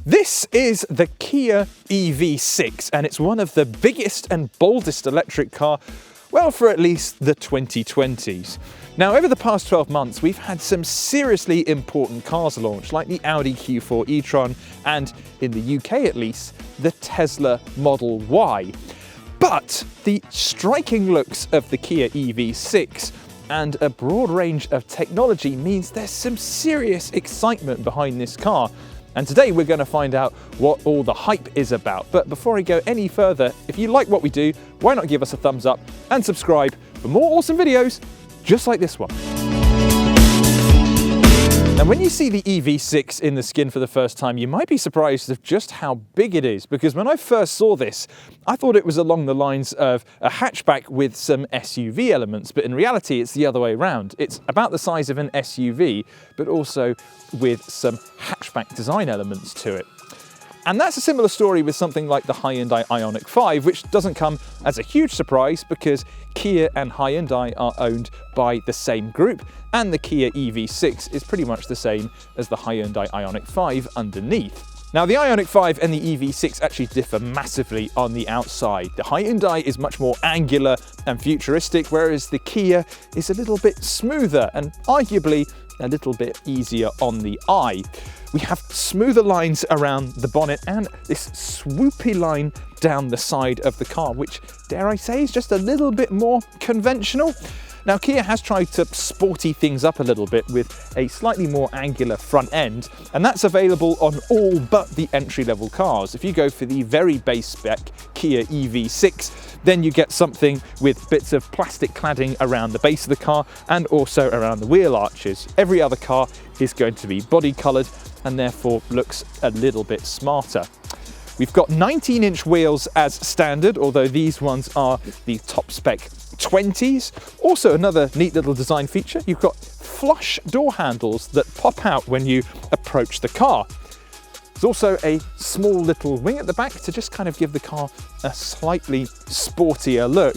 This is the Kia EV6, and it's one of the biggest and boldest electric car, well, for at least the 2020s. Now, over the past 12 months, we've had some seriously important cars launch, like the Audi Q4 e-tron, and in the UK at least, the Tesla Model Y. But the striking looks of the Kia EV6 and a broad range of technology means there's some serious excitement behind this car. And today we're going to find out what all the hype is about. But before I go any further, if you like what we do, why not give us a thumbs up and subscribe for more awesome videos just like this one. Now, when you see the EV6 in the skin for the first time, you might be surprised of just how big it is, because when I first saw this, I thought it was along the lines of a hatchback with some SUV elements, but in reality, it's the other way around. It's about the size of an SUV, but also with some hatchback design elements to it. And that's a similar story with something like the Hyundai Ioniq 5, which doesn't come as a huge surprise because Kia and Hyundai are owned by the same group, and the Kia EV6 is pretty much the same as the Hyundai Ioniq 5 underneath. Now, the Ioniq 5 and the EV6 actually differ massively on the outside. The Hyundai is much more angular and futuristic, whereas the Kia is a little bit smoother and arguably a little bit easier on the eye. We have smoother lines around the bonnet and this swoopy line down the side of the car, which, dare I say, is just a little bit more conventional. Now, Kia has tried to sporty things up a little bit with a slightly more angular front end, and that's available on all but the entry-level cars. If you go for the very base spec Kia EV6, then you get something with bits of plastic cladding around the base of the car and also around the wheel arches. Every other car is going to be body coloured and therefore looks a little bit smarter. We've got 19-inch wheels as standard, although these ones are the top spec 20s. Also, another neat little design feature, you've got flush door handles that pop out when you approach the car. There's also a small little wing at the back to just kind of give the car a slightly sportier look.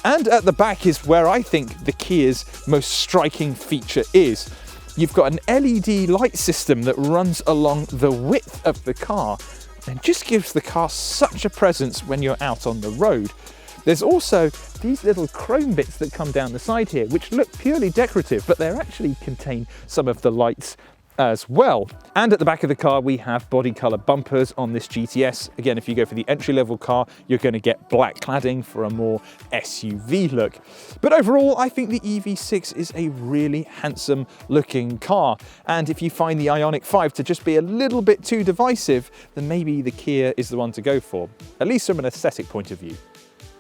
And at the back is where I think the Kia's most striking feature is. You've got an LED light system that runs along the width of the car and just gives the car such a presence when you're out on the road. There's also these little chrome bits that come down the side here, which look purely decorative, but they actually contain some of the lights as well. And at the back of the car, we have body color bumpers on this GTS. Again, if you go for the entry-level car, you're going to get black cladding for a more SUV look. But overall, I think the EV6 is a really handsome looking car. And if you find the Ioniq 5 to just be a little bit too divisive, then maybe the Kia is the one to go for, at least from an aesthetic point of view.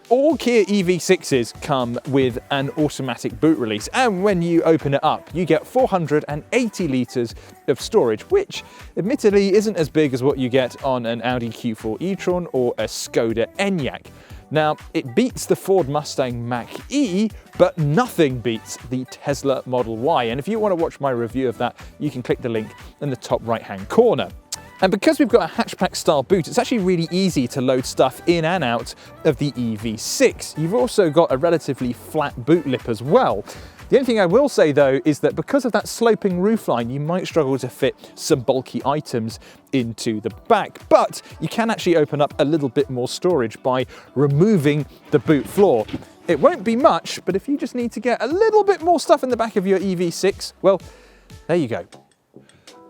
All Kia EV6s come with an automatic boot release, and when you open it up, you get 480 litres of storage, which admittedly isn't as big as what you get on an Audi Q4 e-tron or a Skoda Enyaq. Now, it beats the Ford Mustang Mach-E, but nothing beats the Tesla Model Y. And if you want to watch my review of that, you can click the link in the top right-hand corner. And because we've got a hatchback style boot, it's actually really easy to load stuff in and out of the EV6. You've also got a relatively flat boot lip as well. The only thing I will say though is that because of that sloping roofline, you might struggle to fit some bulky items into the back, but you can actually open up a little bit more storage by removing the boot floor. It won't be much, but if you just need to get a little bit more stuff in the back of your EV6, well, there you go.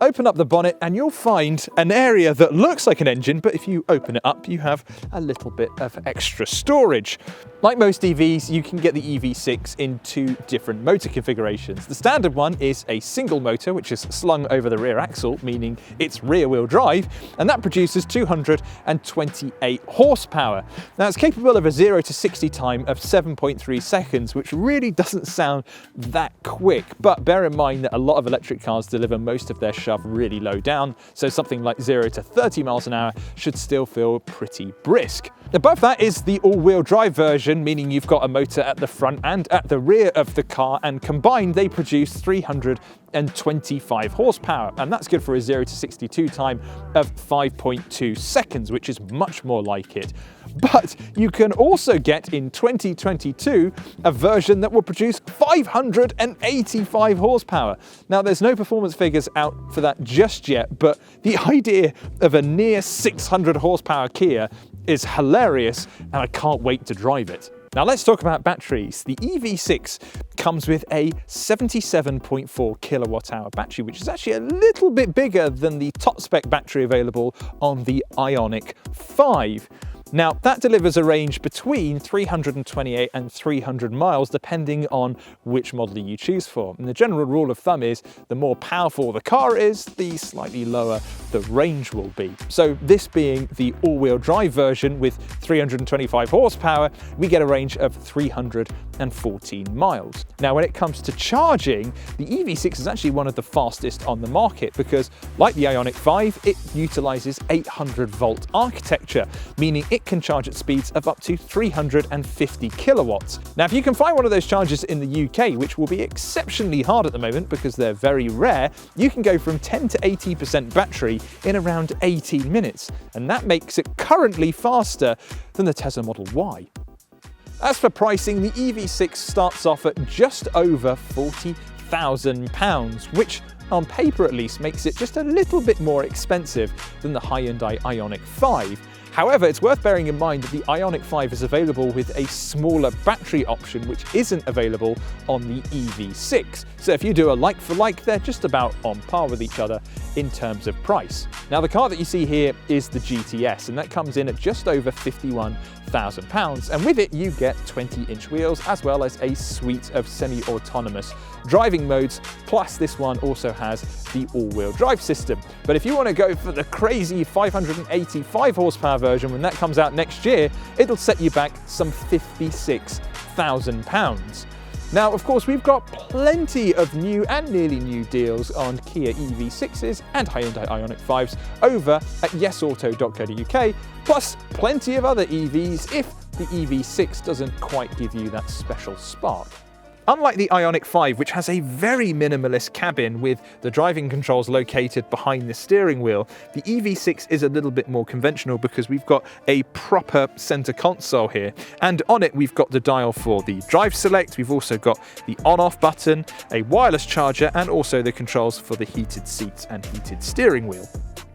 Open up the bonnet and you'll find an area that looks like an engine, but if you open it up, you have a little bit of extra storage. Like most EVs, you can get the EV6 in two different motor configurations. The standard one is a single motor, which is slung over the rear axle, meaning it's rear-wheel drive, and that produces 228 horsepower. Now, it's capable of a 0 to 60 time of 7.3 seconds, which really doesn't sound that quick, but bear in mind that a lot of electric cars deliver most of their shove really low down, so something like 0 to 30 miles an hour should still feel pretty brisk. Above that is the all-wheel drive version, meaning you've got a motor at the front and at the rear of the car, and combined they produce 325 horsepower, and that's good for a 0 to 62 time of 5.2 seconds, which is much more like it. But you can also get in 2022 a version that will produce 585 horsepower. Now, there's no performance figures out for that just yet, but the idea of a near 600 horsepower Kia is hilarious, and I can't wait to drive it. Now let's talk about batteries. The EV6 comes with a 77.4 kilowatt hour battery, which is actually a little bit bigger than the top spec battery available on the Ioniq 5. Now, that delivers a range between 328 and 300 miles, depending on which model you choose for. And the general rule of thumb is the more powerful the car is, the slightly lower the range will be. So this being the all-wheel drive version with 325 horsepower, we get a range of 314 miles. Now, when it comes to charging, the EV6 is actually one of the fastest on the market because, like the Ioniq 5, it utilizes 800 volt architecture, meaning it can charge at speeds of up to 350 kilowatts. Now, if you can find one of those chargers in the UK, which will be exceptionally hard at the moment because they're very rare, you can go from 10 to 80% battery in around 18 minutes. And that makes it currently faster than the Tesla Model Y. As for pricing, the EV6 starts off at just over £40,000, which on paper at least makes it just a little bit more expensive than the Hyundai Ioniq 5. However, it's worth bearing in mind that the Ioniq 5 is available with a smaller battery option, which isn't available on the EV6. So if you do a like for like, they're just about on par with each other in terms of price. Now, the car that you see here is the GTS, and that comes in at just over £51,000. And with it, you get 20-inch wheels, as well as a suite of semi-autonomous driving modes. Plus, this one also has the all-wheel drive system. But if you want to go for the crazy 585 horsepower version when that comes out next year, it'll set you back some £56,000. Now, of course, we've got plenty of new and nearly new deals on Kia EV6s and Hyundai Ioniq 5s over at yesauto.co.uk, plus plenty of other EVs if the EV6 doesn't quite give you that special spark. Unlike the Ioniq 5, which has a very minimalist cabin with the driving controls located behind the steering wheel, the EV6 is a little bit more conventional because we've got a proper center console here. And on it, we've got the dial for the drive select, we've also got the on-off button, a wireless charger, and also the controls for the heated seats and heated steering wheel.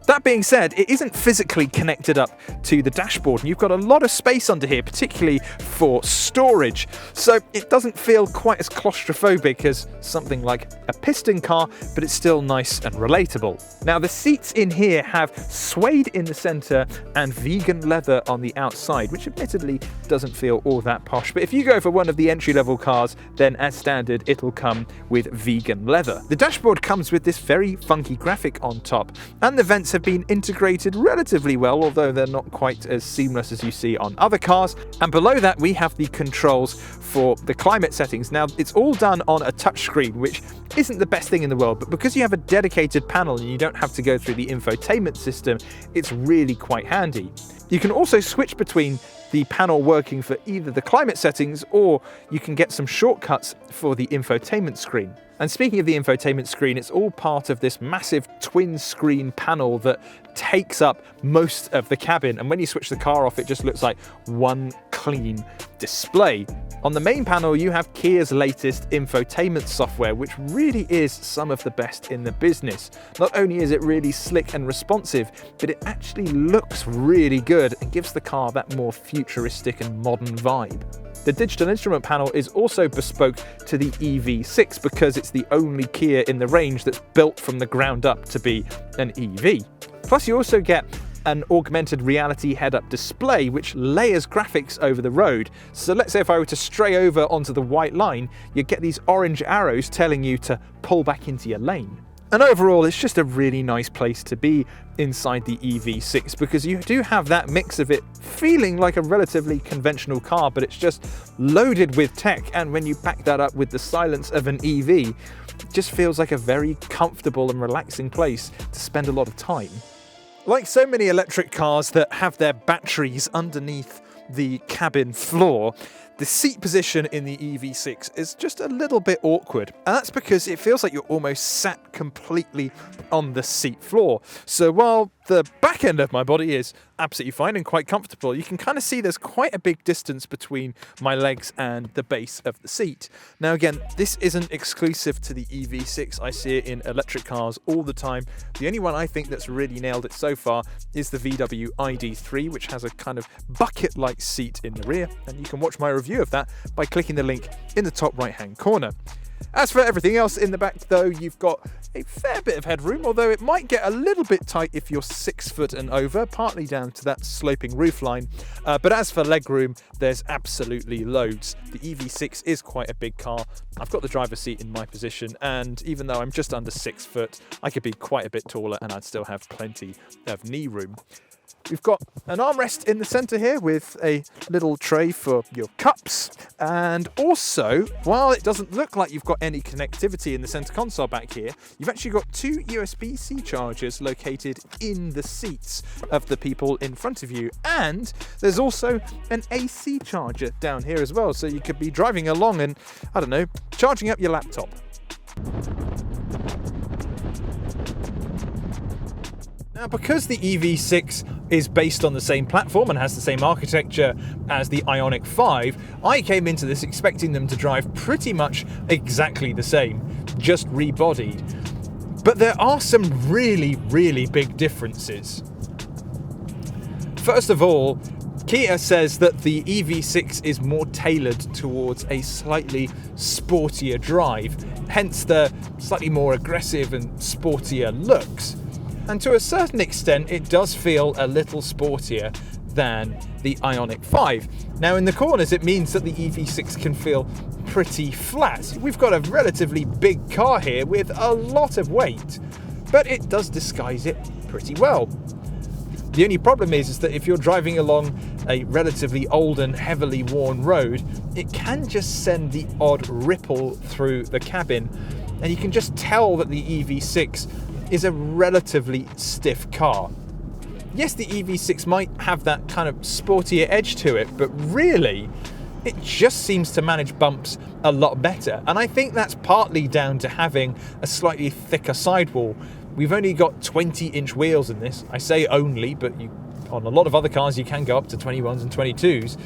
That being said, it isn't physically connected up to the dashboard, and you've got a lot of space under here, particularly for storage. So it doesn't feel quite as claustrophobic as something like a piston car, but it's still nice and relatable. Now, the seats in here have suede in the center and vegan leather on the outside, which admittedly doesn't feel all that posh. But if you go for one of the entry-level cars, then as standard, it'll come with vegan leather. The dashboard comes with this very funky graphic on top, and the vents have been integrated relatively well, although they're not quite as seamless as you see on other cars. And below that, we have the controls for the climate settings. Now, it's all done on a touchscreen, which isn't the best thing in the world, but because you have a dedicated panel and you don't have to go through the infotainment system, it's really quite handy. You can also switch between the panel working for either the climate settings, or you can get some shortcuts for the infotainment screen. And speaking of the infotainment screen, it's all part of this massive twin screen panel that takes up most of the cabin. And when you switch the car off, it just looks like one clean display. On the main panel, you have Kia's latest infotainment software, which really is some of the best in the business. Not only is it really slick and responsive, but it actually looks really good and gives the car that more futuristic and modern vibe. The digital instrument panel is also bespoke to the EV6 because it's the only Kia in the range that's built from the ground up to be an EV. Plus, you also get an augmented reality head-up display which layers graphics over the road. So let's say if I were to stray over onto the white line, you get these orange arrows telling you to pull back into your lane. And overall, it's just a really nice place to be inside the EV6 because you do have that mix of it feeling like a relatively conventional car, but it's just loaded with tech. And when you back that up with the silence of an EV, it just feels like a very comfortable and relaxing place to spend a lot of time. Like so many electric cars that have their batteries underneath the cabin floor, The seat position in the EV6 is just a little bit awkward, and that's because it feels like you're almost sat completely on the seat floor. So while the back end of my body is absolutely fine and quite comfortable, you can kind of see there's quite a big distance between my legs and the base of the seat. Now again, this isn't exclusive to the EV6. I see it in electric cars all the time. The only one I think that's really nailed it so far is the VW ID.3, which has a kind of bucket-like seat in the rear, and you can watch my review of that by clicking the link in the top right-hand corner. As for everything else in the back though, you've got a fair bit of headroom, although it might get a little bit tight if you're 6 foot and over, partly down to that sloping roofline. But as for legroom, there's absolutely loads. The EV6 is quite a big car. I've got the driver's seat in my position, and even though I'm just under 6 foot, I could be quite a bit taller and I'd still have plenty of knee room. We've got an armrest in the centre here with a little tray for your cups, and also, while it doesn't look like you've got any connectivity in the centre console back here, you've actually got 2 USB-C chargers located in the seats of the people in front of you, and there's also an AC charger down here as well, so you could be driving along and, I don't know, charging up your laptop. Now, because the EV6 is based on the same platform and has the same architecture as the Ioniq 5, I came into this expecting them to drive pretty much exactly the same, just rebodied. But there are some really, really big differences. First of all, Kia says that the EV6 is more tailored towards a slightly sportier drive, hence the slightly more aggressive and sportier looks. And to a certain extent, it does feel a little sportier than the Ioniq 5. Now, in the corners, it means that the EV6 can feel pretty flat. We've got a relatively big car here with a lot of weight, but it does disguise it pretty well. The only problem is that if you're driving along a relatively old and heavily worn road, it can just send the odd ripple through the cabin, and you can just tell that the EV6 is a relatively stiff car. Yes, the EV6 might have that kind of sportier edge to it, but really, it just seems to manage bumps a lot better. And I think that's partly down to having a slightly thicker sidewall. We've only got 20-inch wheels in this. I say only, but on a lot of other cars you can go up to 21s and 22s.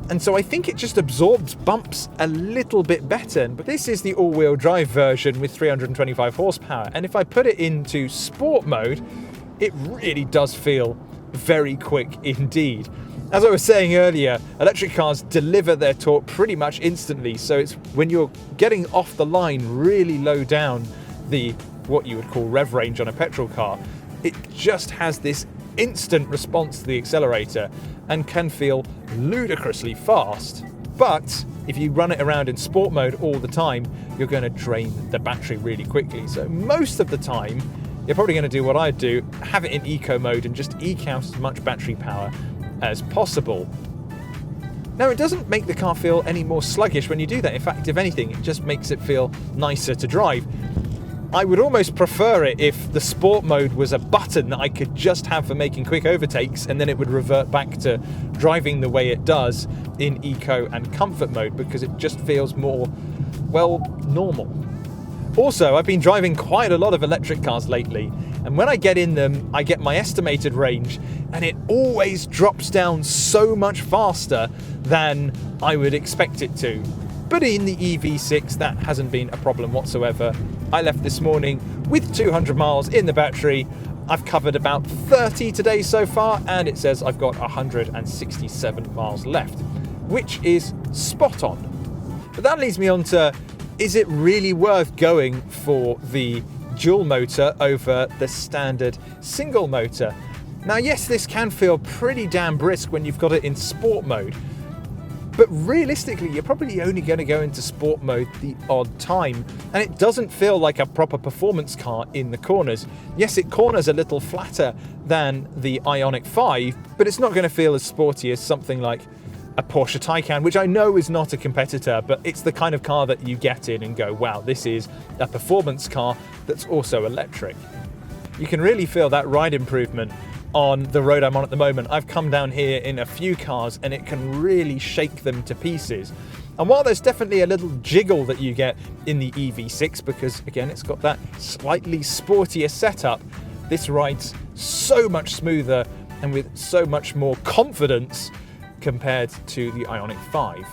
And so I think it just absorbs bumps a little bit better. But this is the all-wheel drive version with 325 horsepower. And if I put it into sport mode, it really does feel very quick indeed. As I was saying earlier, electric cars deliver their torque pretty much instantly. So it's when you're getting off the line really low down the what you would call rev range on a petrol car, it just has this instant response to the accelerator and can feel ludicrously fast. But if you run it around in sport mode all the time, you're going to drain the battery really quickly. So most of the time, you're probably going to do what I do, have it in eco mode and just eke out as much battery power as possible. Now, it doesn't make the car feel any more sluggish when you do that. In fact, if anything, it just makes it feel nicer to drive. I would almost prefer it if the sport mode was a button that I could just have for making quick overtakes, and then it would revert back to driving the way it does in eco and comfort mode, because it just feels more, well, normal. Also, I've been driving quite a lot of electric cars lately, and when I get in them, I get my estimated range, and it always drops down so much faster than I would expect it to. But in the EV6, that hasn't been a problem whatsoever. I left this morning with 200 miles in the battery. I've covered about 30 today so far, and it says I've got 167 miles left, which is spot on. But that leads me on to, is it really worth going for the dual motor over the standard single motor? Now, yes, this can feel pretty damn brisk when you've got it in sport mode, but realistically, you're probably only going to go into sport mode the odd time, and it doesn't feel like a proper performance car in the corners. Yes, it corners a little flatter than the Ioniq 5, but it's not going to feel as sporty as something like a Porsche Taycan, which I know is not a competitor, but it's the kind of car that you get in and go, wow, this is a performance car that's also electric. you can really feel that ride improvement on the road I'm on at the moment. I've come down here in a few cars and it can really shake them to pieces. And while there's definitely a little jiggle that you get in the EV6, because again, it's got that slightly sportier setup, this rides so much smoother and with so much more confidence compared to the Ioniq 5.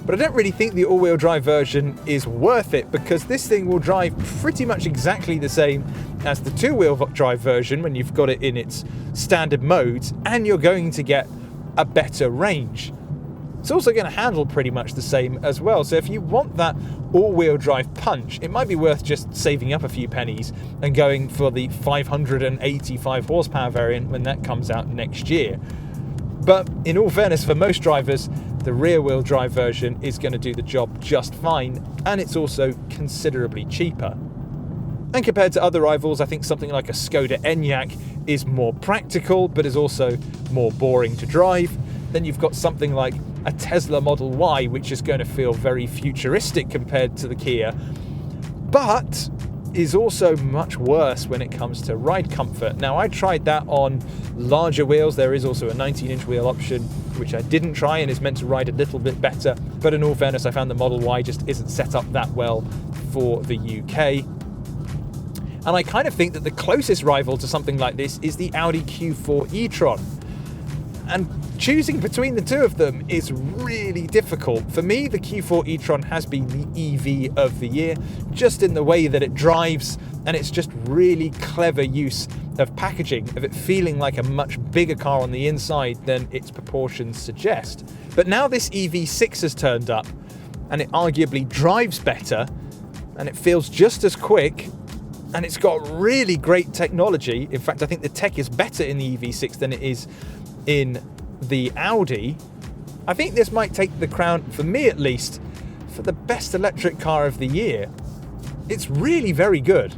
But I don't really think the all-wheel drive version is worth it, because this thing will drive pretty much exactly the same as the two-wheel drive version when you've got it in its standard modes, and you're going to get a better range. It's also going to handle pretty much the same as well. So if you want that all-wheel drive punch, it might be worth just saving up a few pennies and going for the 585 horsepower variant when that comes out next year. But in all fairness, for most drivers, the rear-wheel drive version is going to do the job just fine, and it's also considerably cheaper. And compared to other rivals, I think something like a Skoda Enyaq is more practical, but is also more boring to drive. Then you've got something like a Tesla Model Y, which is going to feel very futuristic compared to the Kia, but is also much worse when it comes to ride comfort. Now, I tried that on larger wheels. There is also a 19-inch wheel option, which I didn't try and is meant to ride a little bit better. But in all fairness, I found the Model Y just isn't set up that well for the UK. And I kind of think that the closest rival to something like this is the Audi Q4 e-tron. And choosing between the two of them is really difficult. For me, the Q4 e-tron has been the EV of the year, just in the way that it drives, and it's just really clever use of packaging, of it feeling like a much bigger car on the inside than its proportions suggest. But now this EV6 has turned up, and it arguably drives better, and it feels just as quick, and it's got really great technology. In fact, I think the tech is better in the EV6 than it is in the Audi. I think this might take the crown, for me at least, for the best electric car of the year. It's really very good.